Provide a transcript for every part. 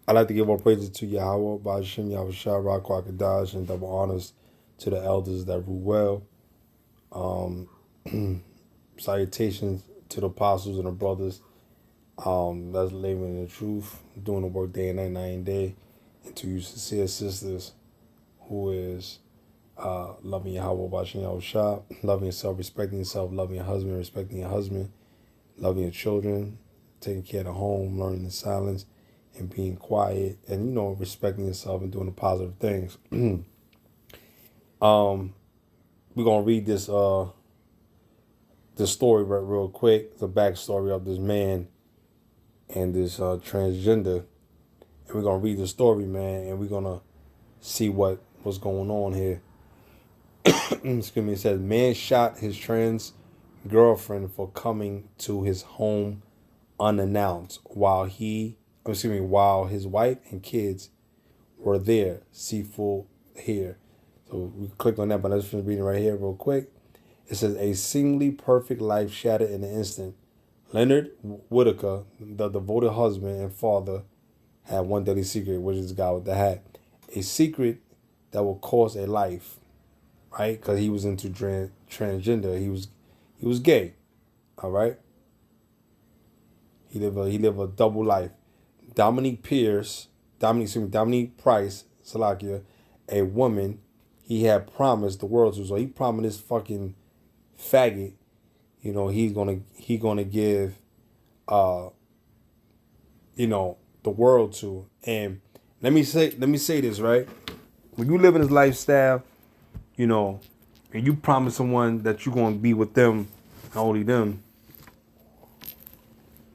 I'd like to give all praises to Yahweh, Ba'ashim, Yahushua, Rakwakadash, and double honors to the elders that rule well. Um, Salutations to the apostles and the brothers that's living in the truth, doing the work day and night and day. And to you sincere sisters who is loving Yahweh, Ba'ashim, Yahushua, loving yourself, respecting yourself, loving your husband, respecting your husband, loving your children, taking care of the home, learning the silence, and being quiet, and respecting yourself and doing the positive things. We're gonna read this story real quick. The backstory of this man and this transgender, and we're gonna read the story, man, and we're gonna see what's going on here. Excuse me. It says, man shot his trans girlfriend for coming to his home unannounced while his wife and kids were there. See full here. So we click on that, but let's finish reading right here real quick. It says, a seemingly perfect life shattered in an instant. Leonard Whitaker, the devoted husband and father, had one deadly secret, which is the guy with the hat. A secret that will cost a life, right? Because he was into transgender. He was gay, all right? He lived a double life. Dominique Price, Salakia, a woman he had promised the world to. So he promised this fucking faggot, he's gonna give the world to. And let me say this, right? When you live in this lifestyle, and you promise someone that you're gonna be with them, only them,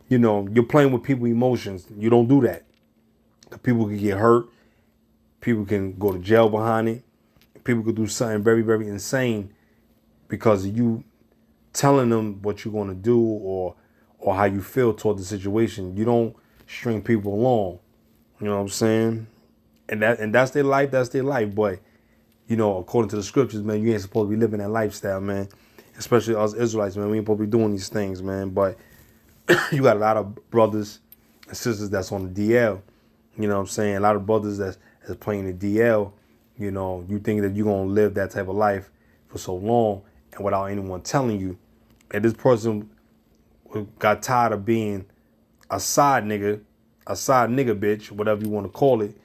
you're playing with people's emotions. You don't do that. People can get hurt. People can go to jail behind it. People could do something very, very insane because of you telling them what you're going to do or how you feel toward the situation. You don't string people along. You know what I'm saying? And that's their life. That's their life. But, according to the scriptures, man, you ain't supposed to be living that lifestyle, man. Especially us Israelites, man. We ain't supposed to be doing these things, man. But you got a lot of brothers and sisters that's on the DL. You know what I'm saying? A lot of brothers that's playing the DL. You think that you're going to live that type of life for so long and without anyone telling you. And this person got tired of being a side nigga bitch, whatever you want to call it,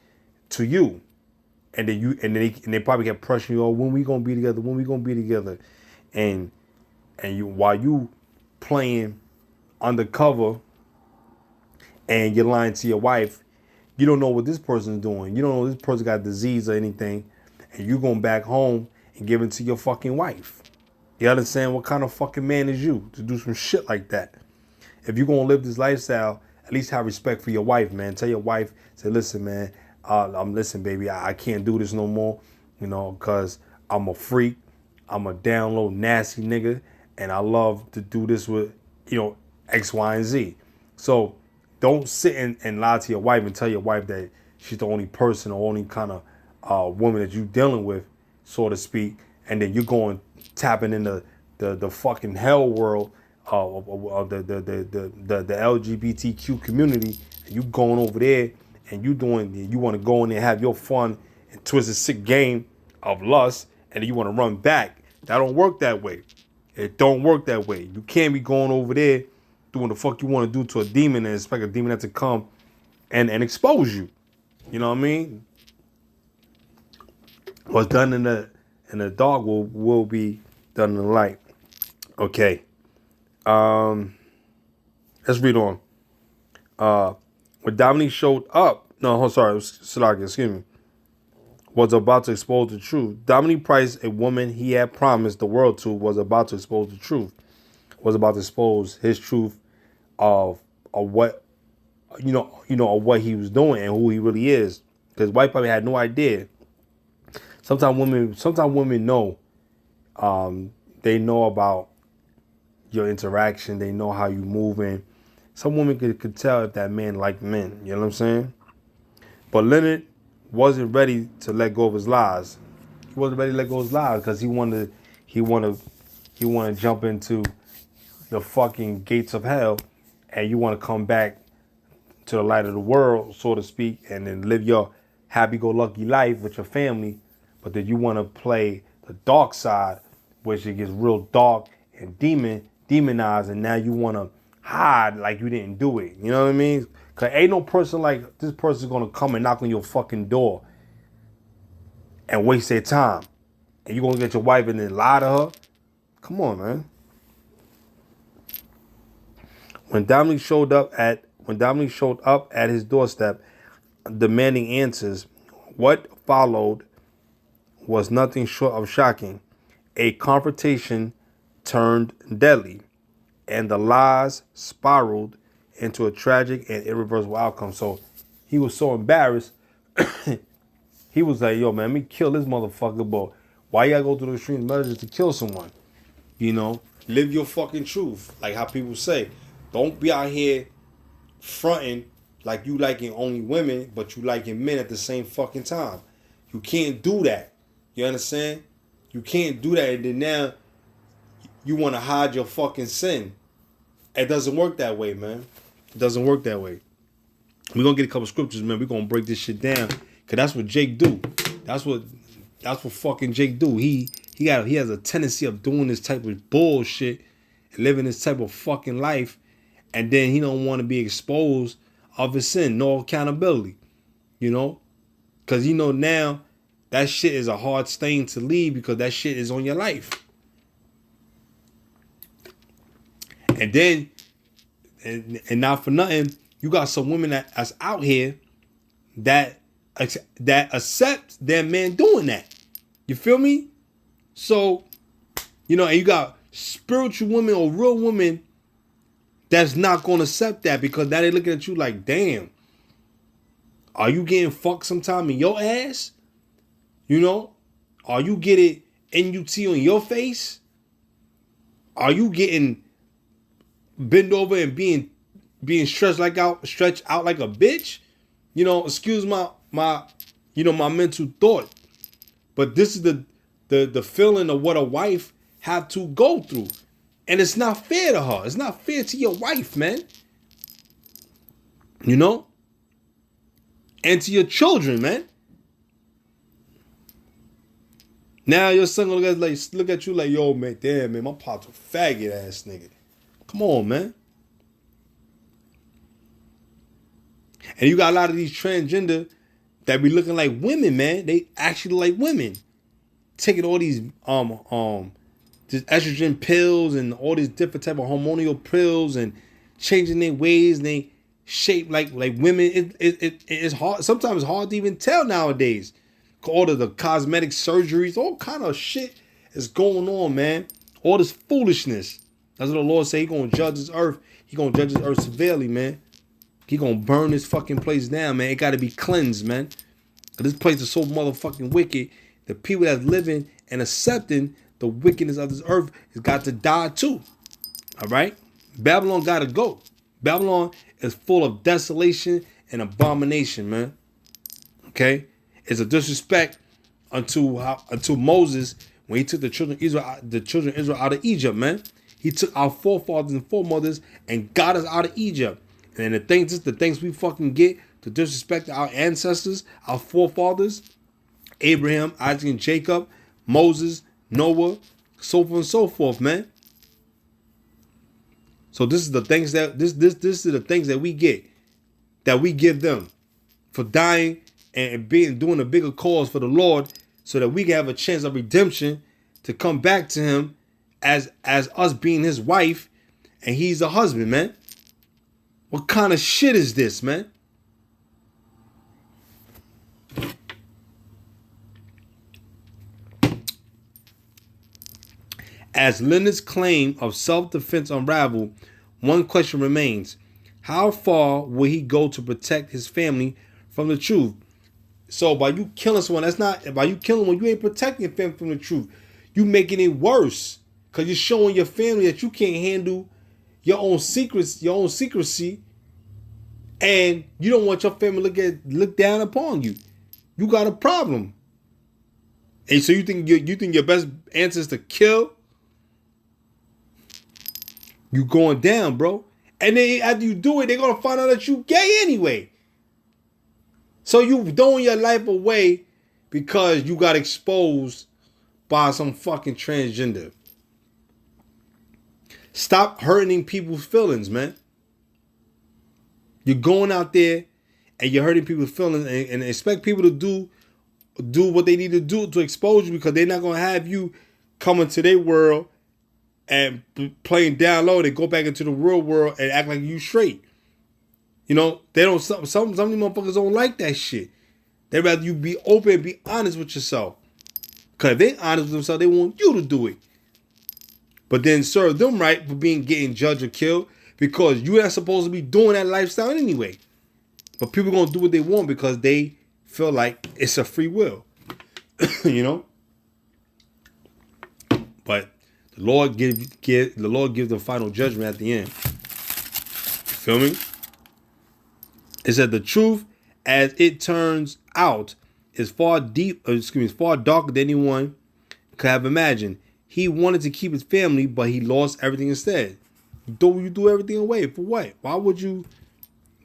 to you. And then they probably kept pressuring you, oh, when we going to be together? And you, while you playing undercover and you're lying to your wife, you don't know what this person's doing. You don't know this person got disease or anything. And you going back home and giving to your fucking wife. You understand what kind of fucking man is you to do some shit like that? If you're going to live this lifestyle, at least have respect for your wife, man. Tell your wife, say, listen, man, listen, baby, I can't do this no more, because I'm a freak. I'm a down low, nasty nigga. And I love to do this with, X, Y, and Z. So don't sit and lie to your wife and tell your wife that she's the only person or only kind of woman that you're dealing with, so to speak, and then you're going tapping into the fucking hell world of the LGBTQ community, and you going over there and you want to go in there and have your fun and twist a sick game of lust, and then you want to run back. That don't work that way. It don't work that way. You can't be going over there doing the fuck you want to do to a demon and expect a demon to come and expose you. You know what I mean? What's done in the dark will be done in the light. Okay. Let's read on. When Dominique showed up, Salaki, excuse me, was about to expose the truth. Dominique Price, a woman he had promised the world to, was about to expose the truth. Was about to expose his truth of what of what he was doing and who he really is. Because white probably had no idea. Sometimes women know. They know about your interaction. They know how you moving. Some women could tell if that man liked men. You know what I'm saying? But Leonard wasn't ready to let go of his lies. He wasn't ready to let go of his lies because he wanted to jump into the fucking gates of hell, and you want to come back to the light of the world, so to speak, and then live your happy-go-lucky life with your family, but then you want to play the dark side, which it gets real dark and demonized, and now you want to hide like you didn't do it. You know what I mean? Because ain't no person like this person's going to come and knock on your fucking door and waste their time. And you going to get your wife and then lie to her? Come on, man. When Dominique showed up at his doorstep, demanding answers, what followed was nothing short of shocking. A confrontation turned deadly, and the lies spiraled into a tragic and irreversible outcome. So he was so embarrassed. He was like, yo, man, let me kill this motherfucker, but why you gotta go through the extreme measures to kill someone? You know, live your fucking truth. Like how people say, don't be out here fronting like you liking only women, but you liking men at the same fucking time. You can't do that. You understand? You can't do that, and then now you want to hide your fucking sin. It doesn't work that way, man. It doesn't work that way. We're gonna get a couple scriptures, man. We're gonna break this shit down. Cause that's what Jake do. That's what fucking Jake do. He has a tendency of doing this type of bullshit and living this type of fucking life, and then he don't want to be exposed of his sin, no accountability. You know? Cause you know now that shit is a hard stain to leave because that shit is on your life. And then and not for nothing, you got some women that's out here that accept their man doing that. You feel me? So, you know, and you got spiritual women or real women that's not going to accept that because now they looking at you like, damn, are you getting fucked sometime in your ass? You know? Are you getting NUT on your face? Are you getting bent over and being stretched out like a bitch? You know, excuse my mental thought. But this is the feeling of what a wife have to go through. And it's not fair to her. It's not fair to your wife, man. You know? And to your children, man. Now your son gonna look at you like, yo, man, damn, man, my pop's a faggot ass nigga. Come on, man. And you got a lot of these transgender that be looking like women, man. They actually like women. Taking all these just estrogen pills and all these different type of hormonal pills and changing their ways and they shape like women. It's hard. Sometimes it's hard to even tell nowadays. All of the cosmetic surgeries, all kind of shit is going on, man. All this foolishness. That's what the Lord say. He gonna judge this earth. He gonna judge this earth severely, man. He gonna burn this fucking place down, man. It gotta be cleansed, man. This place is so motherfucking wicked. The people that's living and accepting the wickedness of this earth has got to die too. All right? Babylon gotta go. Babylon is full of desolation and abomination, man. Okay? It's a disrespect unto Moses when he took the children of Israel out of Egypt, man. He took our forefathers and foremothers and got us out of Egypt. And the things we fucking get to disrespect our ancestors, our forefathers, Abraham, Isaac, and Jacob, Moses, Noah, so forth and so forth, man. So this is the things that this is the things that we get, that we give them for dying and doing a bigger cause for the Lord, so that we can have a chance of redemption to come back to Him as us being His wife, and He's a husband, man. What kind of shit is this, man? As Leonard's claim of self-defense unraveled, one question remains: how far will he go to protect his family from the truth? So by you killing someone, by you killing one, you ain't protecting your family from the truth. You making it worse, because you're showing your family that you can't handle your own secrecy, and you don't want your family to look down upon you. You got a problem. And so you think your best answer is to kill? You going down, bro. And then after you do it, they're gonna find out that you gay anyway. So you throwing your life away because you got exposed by some fucking transgender. Stop hurting people's feelings, man. You're going out there and you're hurting people's feelings and expect people to do what they need to do to expose you, because they're not gonna have you come into their world and playing down low. They go back into the real world and act like you straight. You know, they don't. Some of these motherfuckers don't like that shit. They'd rather you be open and be honest with yourself. Because if they're honest with themselves, they want you to do it. But then serve them right for getting judged or killed, because you're not supposed to be doing that lifestyle anyway. But people gonna do what they want because they feel like it's a free will. You know? But the Lord gives the final judgment at the end. You feel me? It said the truth, as it turns out, is far darker than anyone could have imagined. He wanted to keep his family, but he lost everything instead. You threw everything away for what? Why would you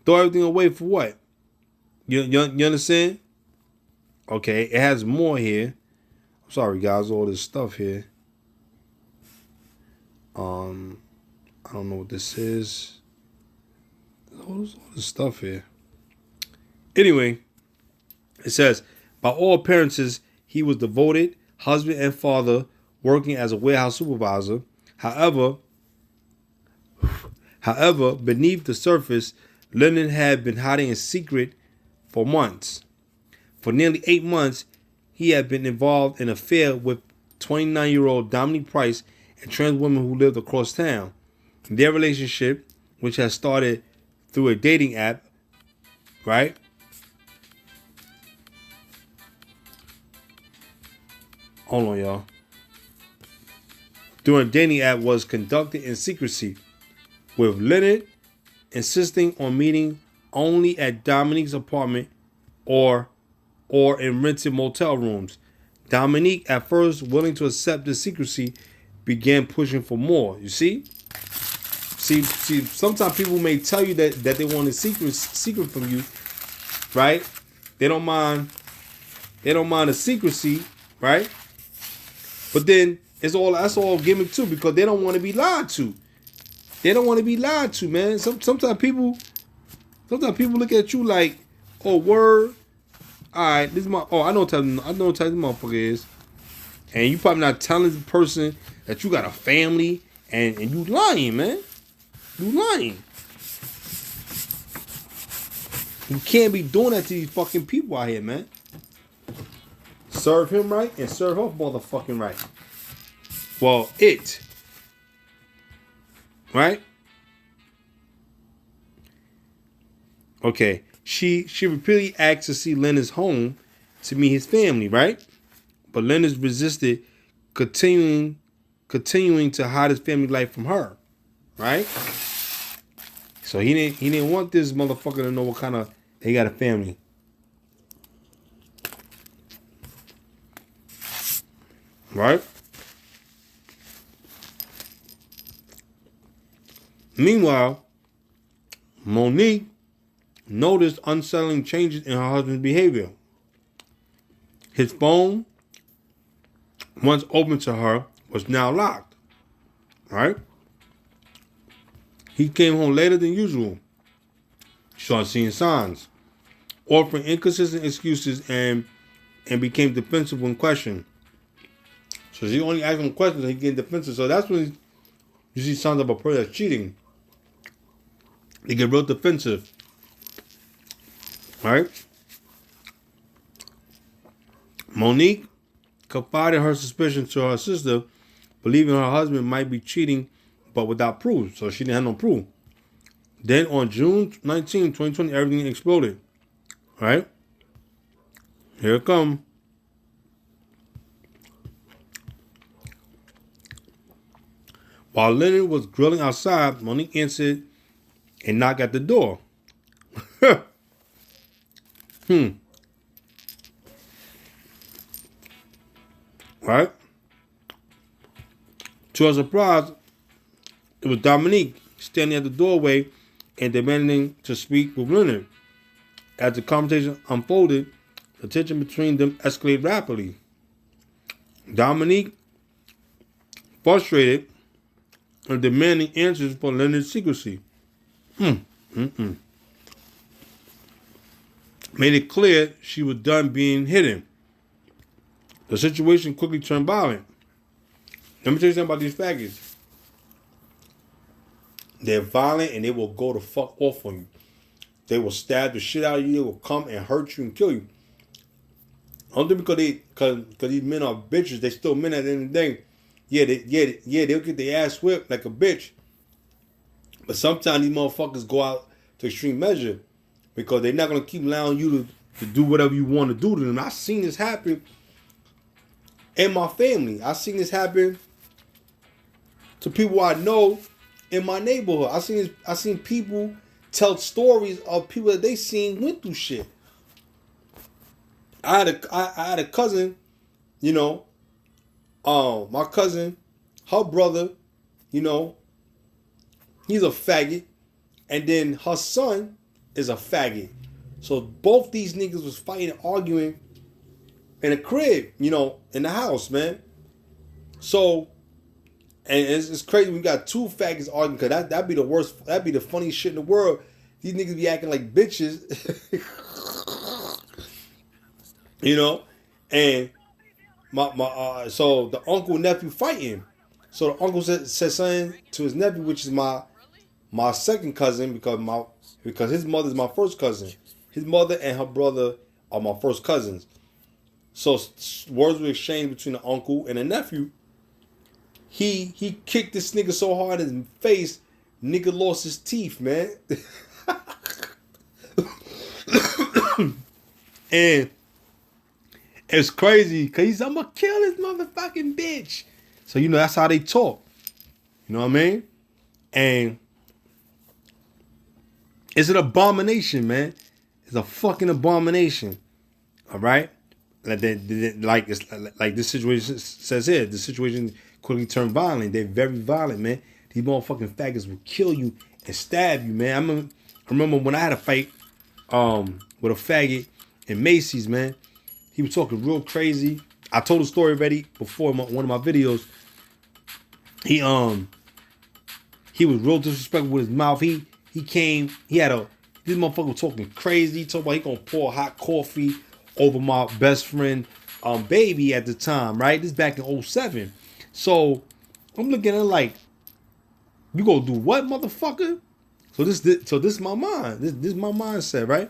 throw everything away for what? You understand? Okay, it has more here. I'm sorry, guys, all this stuff here. I don't know what this is. All this stuff here. Anyway, it says, by all appearances, he was devoted husband and father, working as a warehouse supervisor. However, beneath the surface, Lennon had been hiding in secret for months. For nearly 8 months, he had been involved in an affair with 29-year-old Dominique Price, a trans woman who lived across town. Their relationship, which had started through a dating app, right? Hold on, y'all. Through a dating app, was conducted in secrecy, with Leonard insisting on meeting only at Dominique's apartment or in rented motel rooms. Dominique, at first willing to accept the secrecy, began pushing for more. You see? See, sometimes people may tell you that they want a secret from you, right? They don't mind the secrecy, right? But then that's all gimmick too, because they don't want to be lied to. They don't want to be lied to, man. Sometimes people look at you like, oh, word. All right, I know what type of motherfucker is, and you probably not telling the person that you got a family, and you lying, man. You lying. You can't be doing that to these fucking people out here, man. Serve him right and serve her motherfucking right. Well, right? Okay. She repeatedly asked to see Leonard's home to meet his family, right? But Leonard resisted, continuing to hide his family life from her, right? So he didn't want this motherfucker to know what kind of they got a family. Right? Meanwhile, Monique noticed unsettling changes in her husband's behavior. His phone, once open to her, was now locked. Right? He came home later than usual. She started seeing signs, offering inconsistent excuses and became defensive when questioned. So she only asked him questions and he getting defensive. So that's when you see signs of a person that's cheating. They get real defensive. Right? Monique confided her suspicions to her sister, believing her husband might be cheating, but without proof. So she didn't have no proof. Then on June 19, 2020, everything exploded. Right? Here it comes. While Leonard was grilling outside, Monique answered and knocked at the door. Right? To her surprise, it was Dominique. standing at the doorway and demanding to speak with Leonard. As the conversation unfolded, the tension between them escalated rapidly. Dominique, frustrated and demanding answers for Leonard's secrecy, made it clear she was done being hidden. The situation quickly turned violent. Let me tell you something about these faggots. They're violent and they will go the fuck off on you. They will stab the shit out of you. They will come and hurt you and kill you. Only because these men are bitches. They still men at the end of the day. Yeah, they'll get their ass whipped like a bitch. But sometimes these motherfuckers go out to extreme measure because they're not gonna keep allowing you to do whatever you want to do to them. I've seen this happen in my family. I've seen this happen to people I know in my neighborhood. I seen people tell stories of people that they seen went through shit. I had a cousin, you know, my cousin, her brother, you know, he's a faggot, and then her son is a faggot. So both these niggas was fighting and arguing in a crib, you know, in the house, man. So, and it's crazy. We got two faggots arguing because that'd be the worst. That'd be the funniest shit in the world. These niggas be acting like bitches, you know, and so the uncle and nephew fighting. So the uncle said something to his nephew, which is my second cousin, because his mother's my first cousin. His mother and her brother are my first cousins. So words were exchanged between the uncle and the nephew. He kicked this nigga so hard in his face, nigga lost his teeth, man. And it's crazy because he's, I'm gonna kill this motherfucking bitch. So, you know, that's how they talk. You know what I mean? And it's an abomination, man. It's a fucking abomination. All right? Like this situation says here, the situation quickly turned violent. They're very violent, man. These motherfucking faggots will kill you and stab you, man. I remember when I had a fight with a faggot in Macy's, man. He was talking real crazy. I told the story already before one of my videos. He was real disrespectful with his mouth. This motherfucker was talking crazy. He talking about he gonna pour hot coffee over my best friend baby at the time, right? This back in 2007. So I'm looking at it like, you gonna do what, motherfucker? So this is my mind. This is my mindset, right?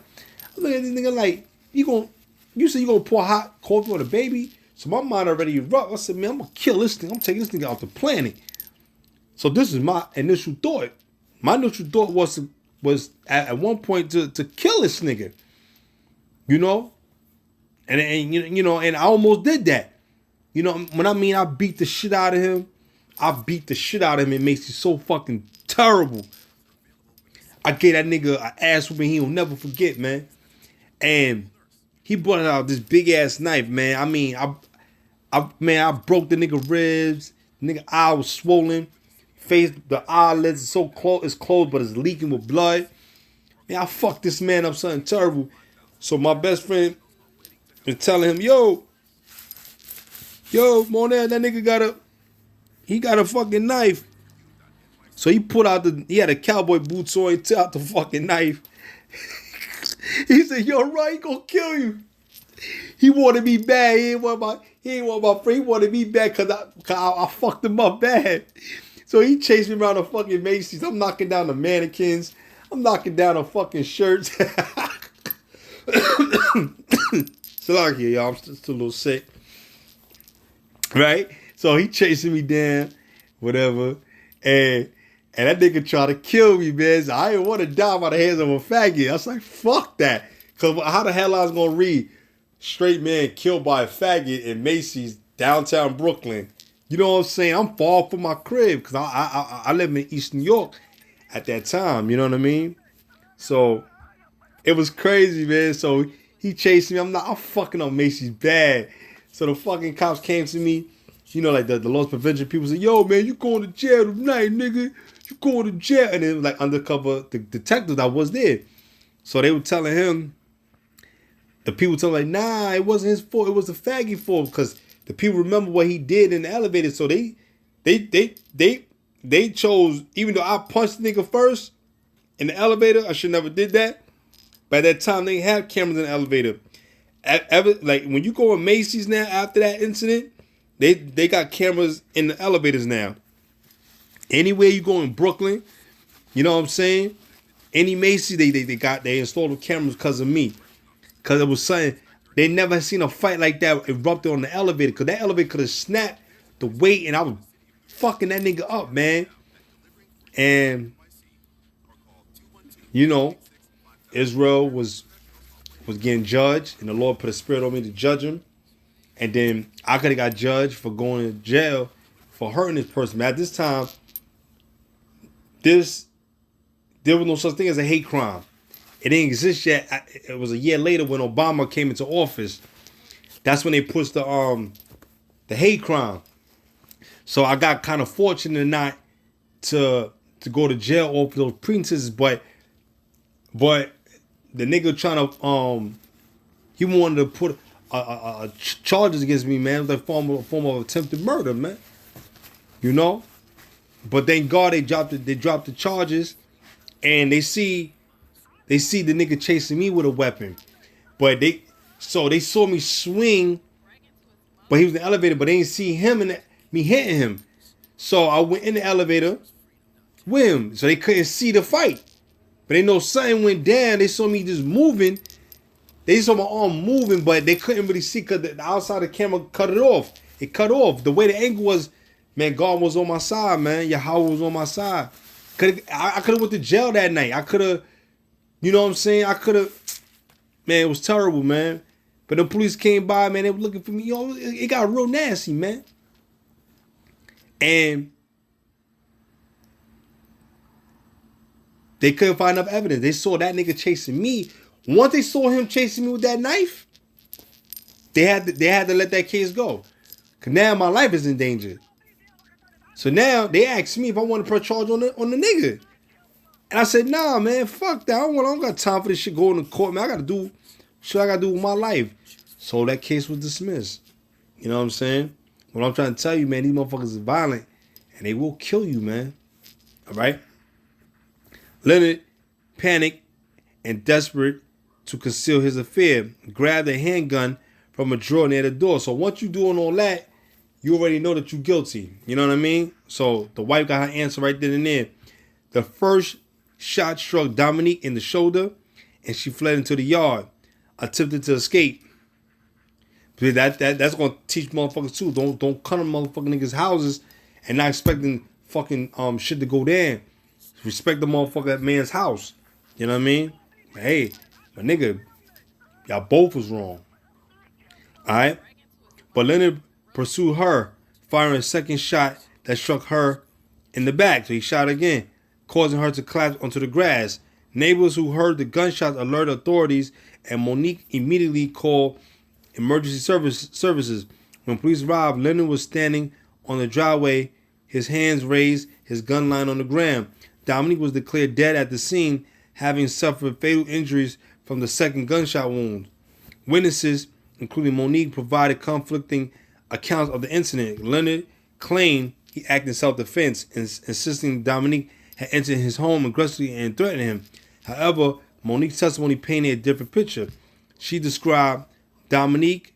I'm looking at this nigga like, you say you gonna pour hot coffee on the baby? So my mind already erupted. I said, man, I'm gonna kill this thing. I'm taking this nigga out the planet. So this is my initial thought. My initial thought was at one point to kill this nigga. You know? And you know, and I almost did that. You know, when I mean I beat the shit out of him, it makes it so fucking terrible. I gave that nigga an ass whooping he'll never forget, man. And he brought out this big ass knife, man. I mean, I broke the nigga ribs. Nigga eye was swollen. Face, the eyelids so close, it's closed, but it's leaking with blood. Man, I fucked this man up something terrible. So my best friend was telling him, yo, Monel, that nigga got a fucking knife. So he had a cowboy boots on, he took out the fucking knife. He said, yo, right, he gonna kill you. He wanted me bad. He ain't want my friend. He wanted me bad because I fucked him up bad. So he chased me around the fucking Macy's. I'm knocking down the mannequins. I'm knocking down the fucking shirts. So like here, y'all, I'm just a little sick. Right? So he chasing me down, whatever. And that nigga tried to kill me, man. So I didn't want to die by the hands of a faggot. I was like, fuck that. Because how the hell I was going to read straight man killed by a faggot in Macy's, downtown Brooklyn? You know what I'm saying? I'm far from my crib because I live in East New York at that time. You know what I mean? So it was crazy, man. So he chased me. I'm fucking on Macy's bad. So the fucking cops came to me. You know, like the loss prevention people said, yo, man, you going to jail tonight, nigga. You going to jail. And it was like undercover the detectives that was there. So they were telling him, the people telling him, like, nah, it wasn't his fault. It was the faggy fault. Because the people remember what he did in the elevator. So they chose, even though I punched the nigga first in the elevator, I should never did that. By that time, they have cameras in the elevator. Like when you go in Macy's now after that incident, they got cameras in the elevators now. Anywhere you go in Brooklyn, you know what I'm saying? Any Macy's, they installed the cameras because of me. Because it was something, they never seen a fight like that erupted on the elevator. Because that elevator could have snapped the weight, and I was fucking that nigga up, man. And, you know, Israel was getting judged, and the Lord put a spirit on me to judge him. And then I could have got judged for going to jail for hurting this person. But at this time, there was no such thing as a hate crime. It didn't exist yet. It was a year later when Obama came into office. That's when they pushed the hate crime. So I got kind of fortunate not to go to jail off those pretenses, but the nigga trying to he wanted to put charges against me, man. It was like form of attempted murder, man. You know, but thank God they dropped the charges, and they see the nigga chasing me with a weapon, but they saw me swing, but he was in the elevator, but they didn't see him and me hitting him. So I went in the elevator with him, so they couldn't see the fight. But they know something went down. They saw me just moving. They saw my arm moving, but they couldn't really see because the outside of the camera cut it off. It cut off. The way the angle was, man, God was on my side, man. Yahweh was on my side. I could have went to jail that night. I could have, you know what I'm saying? I could have, man, it was terrible, man. But the police came by, man. They were looking for me. Yo, it got real nasty, man. And they couldn't find enough evidence. They saw that nigga chasing me. Once they saw him chasing me with that knife, they had to let that case go. Cause now my life is in danger. So now they asked me if I want to press charge on the nigga. And I said, nah, man, fuck that. I don't got time for this shit going to court, man. I gotta do shit I gotta do with my life. So that case was dismissed. You know what I'm saying? What I'm trying to tell you, man, these motherfuckers is violent and they will kill you, man. All right? Leonard, panicked and desperate to conceal his affair, grabbed a handgun from a drawer near the door. So once you doing all that, you already know that you're guilty. You know what I mean? So the wife got her answer right then and there. The first shot struck Dominique in the shoulder, and she fled into the yard, attempted to escape. That's gonna teach motherfuckers too. Don't come to motherfucking niggas' houses and not expecting fucking shit to go down. Respect the motherfucker at man's house. You know what I mean? Hey, my nigga, y'all both was wrong. Alright? But Leonard pursued her, firing a second shot that struck her in the back. So he shot again, causing her to collapse onto the grass. Neighbors who heard the gunshots alerted authorities, and Monique immediately called emergency services. When police arrived, Leonard was standing on the driveway, his hands raised, his gun lying on the ground. Dominique was declared dead at the scene, having suffered fatal injuries from the second gunshot wound. Witnesses, including Monique, provided conflicting accounts of the incident. Leonard claimed he acted in self-defense, insisting Dominique had entered his home aggressively and threatened him. However, Monique's testimony painted a different picture. She described Dominique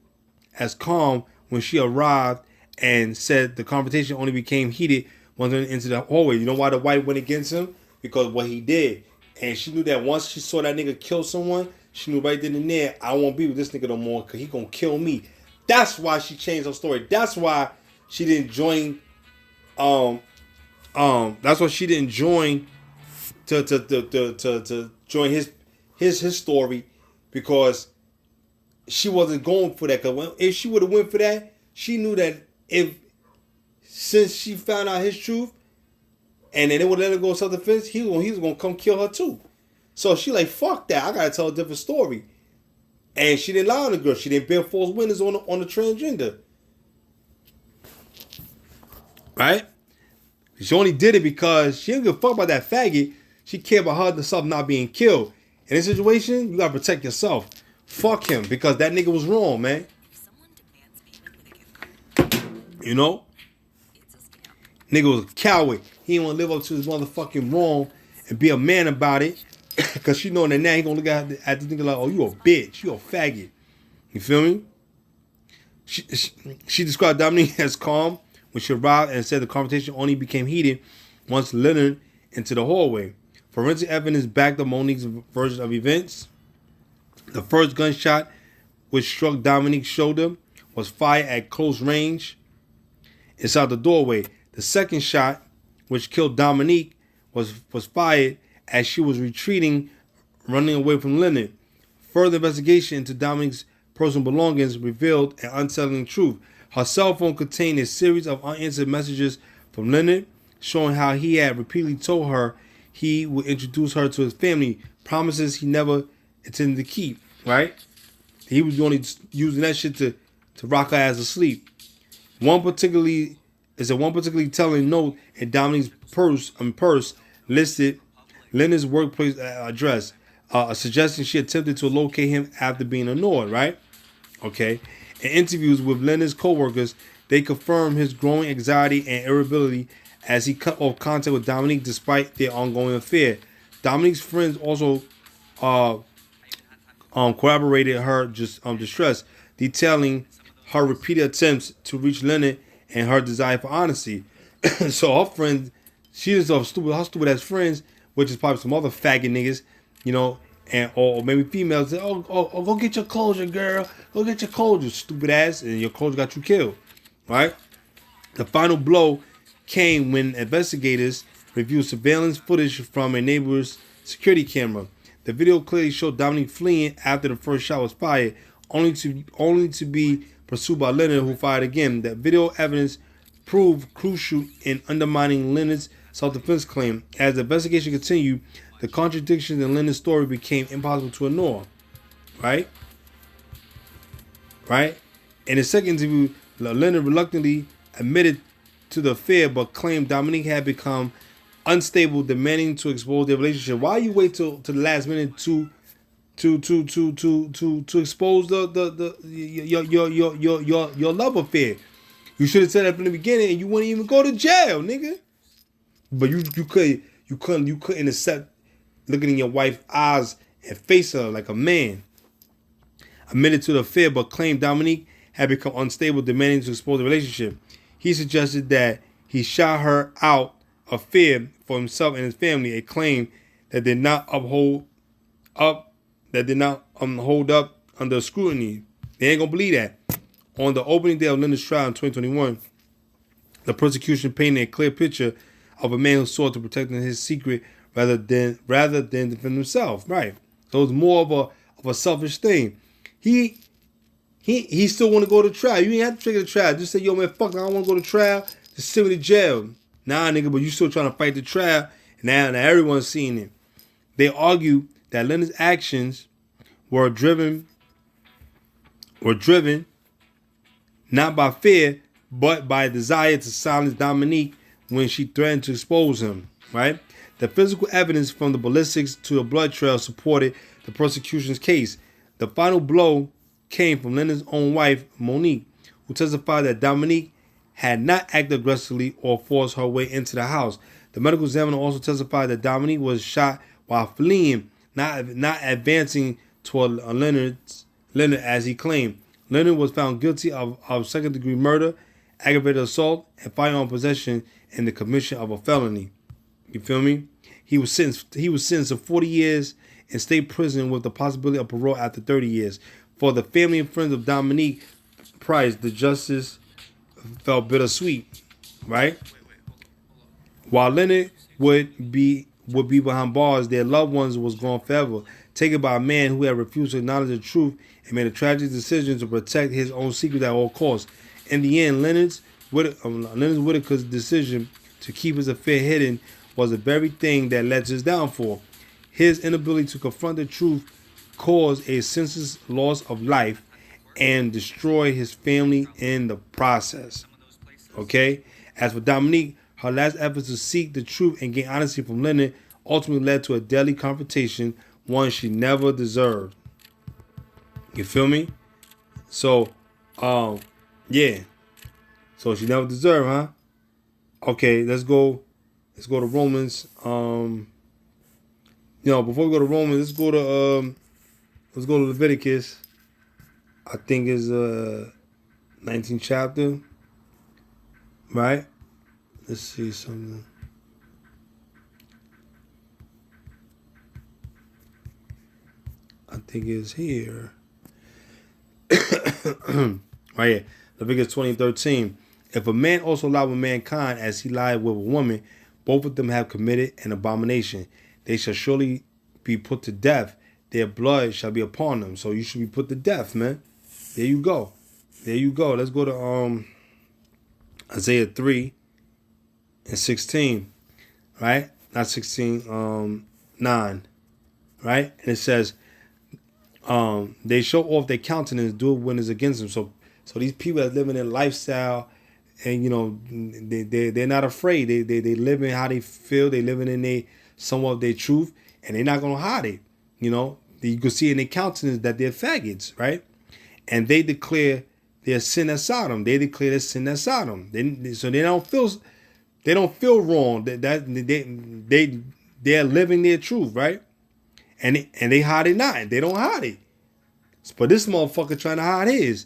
as calm when she arrived and said the confrontation only became heated once they went into the hallway. You know why the wife went against him? Because what he did. And she knew that once she saw that nigga kill someone, she knew right then and there, I won't be with this nigga no more because he gonna kill me. That's why she changed her story. That's why she didn't join that's why she didn't join to join his story, because she wasn't going for that. Because if she would have went for that, she knew that since she found out his truth, and then they would let her go self-defense, he was gonna come kill her too. So she like, fuck that. I gotta tell a different story. And she didn't lie on the girl. She didn't bear false witness on the transgender. Right? She only did it because she didn't give a fuck about that faggot. She cared about her herself not being killed. In this situation, you gotta protect yourself. Fuck him, because that nigga was wrong, man. You know? Nigga was a coward. He didn't want to live up to his motherfucking wrong and be a man about it. Because she knowing that now he gonna look at the nigga like, oh, you a bitch. You a faggot. You feel me? She described Dominique as calm when she arrived and said the conversation only became heated once Leonard entered the hallway. Forensic evidence backed up Monique's version of events. The first gunshot, which struck Dominique's shoulder, was fired at close range inside the doorway. The second shot, which killed Dominique, was fired as she was retreating, running away from Leonard. Further investigation into Dominique's personal belongings revealed an unsettling truth. Her cell phone contained a series of unanswered messages from Leonard, showing how he had repeatedly told her he would introduce her to his family, promises he never intended to keep, right? He was only using that shit to rock her ass to sleep. One particularly telling note in Dominique's purse listed Leonard's workplace address, suggesting she attempted to locate him after being annoyed, right? Okay. In interviews with Leonard's co-workers, they confirmed his growing anxiety and irritability as he cut off contact with Dominique despite their ongoing affair. Dominique's friends also corroborated her distress, detailing her repeated attempts to reach Leonard and her desire for honesty. So her friend, she is her stupid ass friends, which is probably some other faggot niggas, you know, and or maybe females say, oh, go get your closure, girl. Go get your closure, stupid ass, and your closure got you killed, right? The final blow came when investigators reviewed surveillance footage from a neighbor's security camera. The video clearly showed Dominique fleeing after the first shot was fired, only to be pursued by Leonard, who fired again. That video evidence proved crucial in undermining Leonard's self-defense claim. As the investigation continued, the contradictions in Leonard's story became impossible to ignore. Right? In his second interview, Leonard reluctantly admitted to the affair, but claimed Dominique had become unstable, demanding to expose their relationship. Why you wait till the last minute to expose your love affair? You should have said that from the beginning, and you wouldn't even go to jail, nigga. But you couldn't accept looking in your wife's eyes and face her like a man. Admitted to the affair, but claimed Dominique had become unstable, demanding to expose the relationship. He suggested that he shot her out of fear for himself and his family, a claim that did not hold up under scrutiny. They ain't gonna believe that. On the opening day of Leonard's trial in 2021, the prosecution painted a clear picture of a man who sought to protect his secret rather than defend himself. Right. So it's more of a selfish thing. He still want to go to trial. You ain't have to trigger the trial. Just say, yo, man, fuck, I don't want to go to trial. Just send me to jail. Nah, nigga, but you still trying to fight the trial. Now everyone's seeing it. They argue that Leonard's actions were driven not by fear, but by a desire to silence Dominique when she threatened to expose him, right? The physical evidence from the ballistics to the blood trail supported the prosecution's case. The final blow came from Leonard's own wife, Monique, who testified that Dominique had not acted aggressively or forced her way into the house. The medical examiner also testified that Dominique was shot while fleeing, not advancing toward Leonard as he claimed. Leonard was found guilty of second-degree murder, aggravated assault, and firearm possession in the commission of a felony. You feel me? He was sentenced to 40 years in state prison with the possibility of parole after 30 years. For the family and friends of Dominique Price, the justice felt bittersweet, right? While Leonard would be behind bars, their loved ones was gone forever, taken by a man who had refused to acknowledge the truth and made a tragic decision to protect his own secret at all costs. In the end, Leonard Whitaker's decision to keep his affair hidden was the very thing that led to his downfall. His inability to confront the truth caused a senseless loss of life and destroy his family in the process. Okay? As for Dominique, Her last efforts to seek the truth and gain honesty from Leonard ultimately led to a deadly confrontation, one she never deserved. You feel me? So, yeah. So she never deserved, huh? Okay, let's go. Let's go to Romans. Before we go to Romans, let's go to Leviticus. I think is 19th chapter, right? Let's see something. I think it's here. Right here. Leviticus 20:13. If a man also lie with mankind as he lied with a woman, both of them have committed an abomination. They shall surely be put to death. Their blood shall be upon them. So you should be put to death, man. There you go. There you go. Let's go to Isaiah 3:16. Right? Not 16, 9. Right? And it says, they show off their countenance, do when it's against them. So these people that living in lifestyle, and they're not afraid. They live in how they feel. They living in somewhat of their truth, and they're not gonna hide it. You can see in their countenance that they're faggots, right? And they declare their sin as Sodom. They declare their sin as Sodom. So they don't feel wrong. They're living their truth, right? And they hide it not. They don't hide it. But this motherfucker trying to hide his.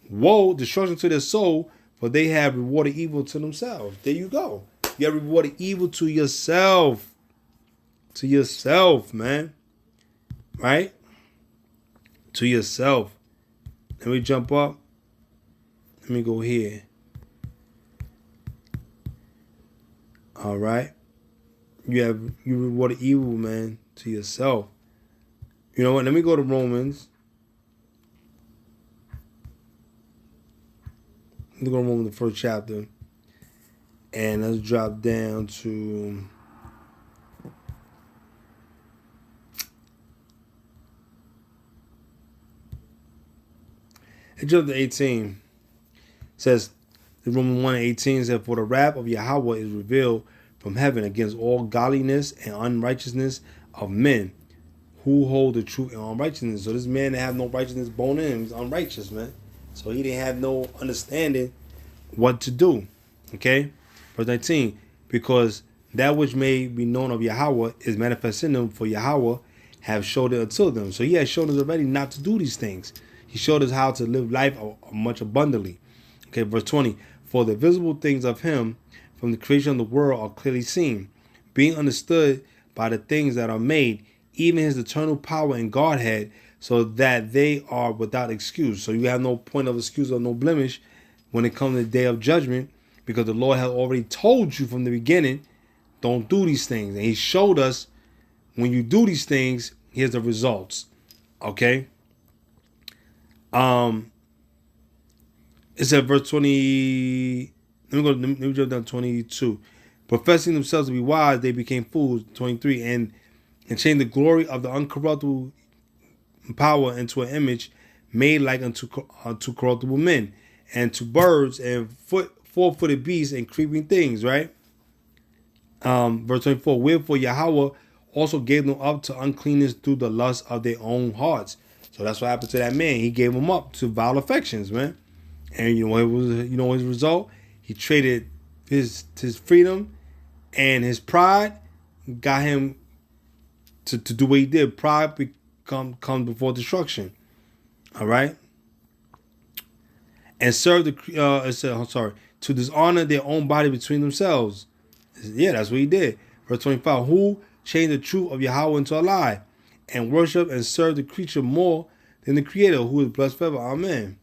Woe, destruction to their soul, for they have rewarded evil to themselves. There you go. You have rewarded evil to yourself. To yourself, man. Right? To yourself. Let me jump up. Let me go here. All right. You rewarded evil, man, to yourself. You know what? Let me go to Romans. Let's go to Romans, the first chapter. And let's drop down to it jumped to 18. It says, Romans 1:18 says, for the wrath of Yahweh is revealed from heaven against all godliness and unrighteousness of men who hold the truth in unrighteousness. So this man that have no righteousness bone in him is unrighteous, man. So he didn't have no understanding what to do. Okay? Verse 19. Because that which may be known of Yahweh is manifest in them, for Yahweh have showed it unto them. So he has shown us already not to do these things. He showed us how to live life much abundantly. Okay, verse 20. For the visible things of him from the creation of the world are clearly seen, being understood by the things that are made, even his eternal power and Godhead, so that they are without excuse. So you have no point of excuse or no blemish when it comes to the day of judgment, because the Lord has already told you from the beginning, don't do these things. And he showed us when you do these things, here's the results. Okay? It said verse 20. Let me jump down to 22. Professing themselves to be wise, they became fools. 23. And changed the glory of the uncorruptible power into an image made like unto corruptible men, and to birds and four-footed beasts and creeping things, right? Verse 24. Wherefore Yahweh also gave them up to uncleanness through the lust of their own hearts. So that's what happened to that man. He gave them up to vile affections, man. And you know his result? He traded his freedom and his pride, got him to do what he did. Pride comes before destruction. All right? And serve to dishonor their own body between themselves. Yeah, that's what he did. Verse 25, who changed the truth of Yahweh into a lie, and worship and serve the creature more than the Creator, who is blessed forever. Amen.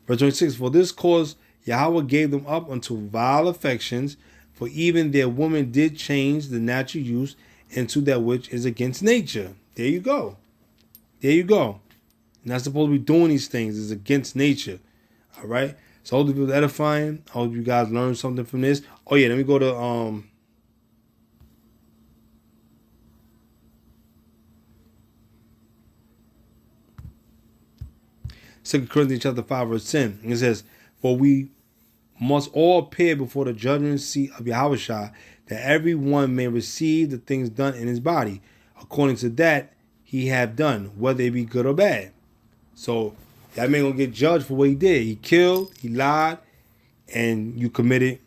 Verse 26, for this cause Yahweh gave them up unto vile affections, for even their women did change the natural use into that which is against nature. There you go. There you go. You're not supposed to be doing these things. It's against nature. All right? So I hope it was edifying. I hope you guys learned something from this. Oh, yeah, let me go to... 2 Corinthians chapter 5, verse 10. And it says, for we must all appear before the judgment seat of Yahushua, that every one may receive the things done in his body, according to that he have done, whether it be good or bad. So that man gonna get judged for what he did. He killed, he lied, and you committed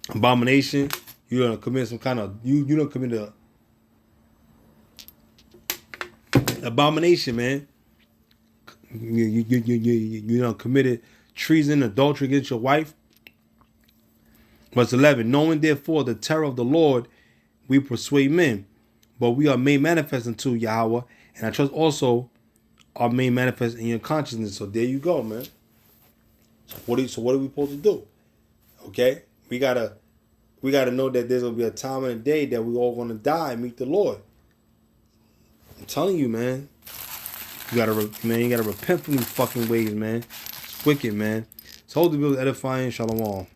abomination. You're gonna commit some kind of you don't commit a abomination, man. You don't committed treason, adultery against your wife. Verse 11, knowing therefore the terror of the Lord, we persuade men, but we are made manifest unto Yahweh, and I trust also are made manifest in your consciousness. So there you go, man. So what are we supposed to do? Okay, we gotta know that there's gonna be a time and a day that we're all gonna die and meet the Lord. I'm telling you, man. You gotta repent from these fucking ways, man. It's wicked, man. So hold the bill edifying. Shalom.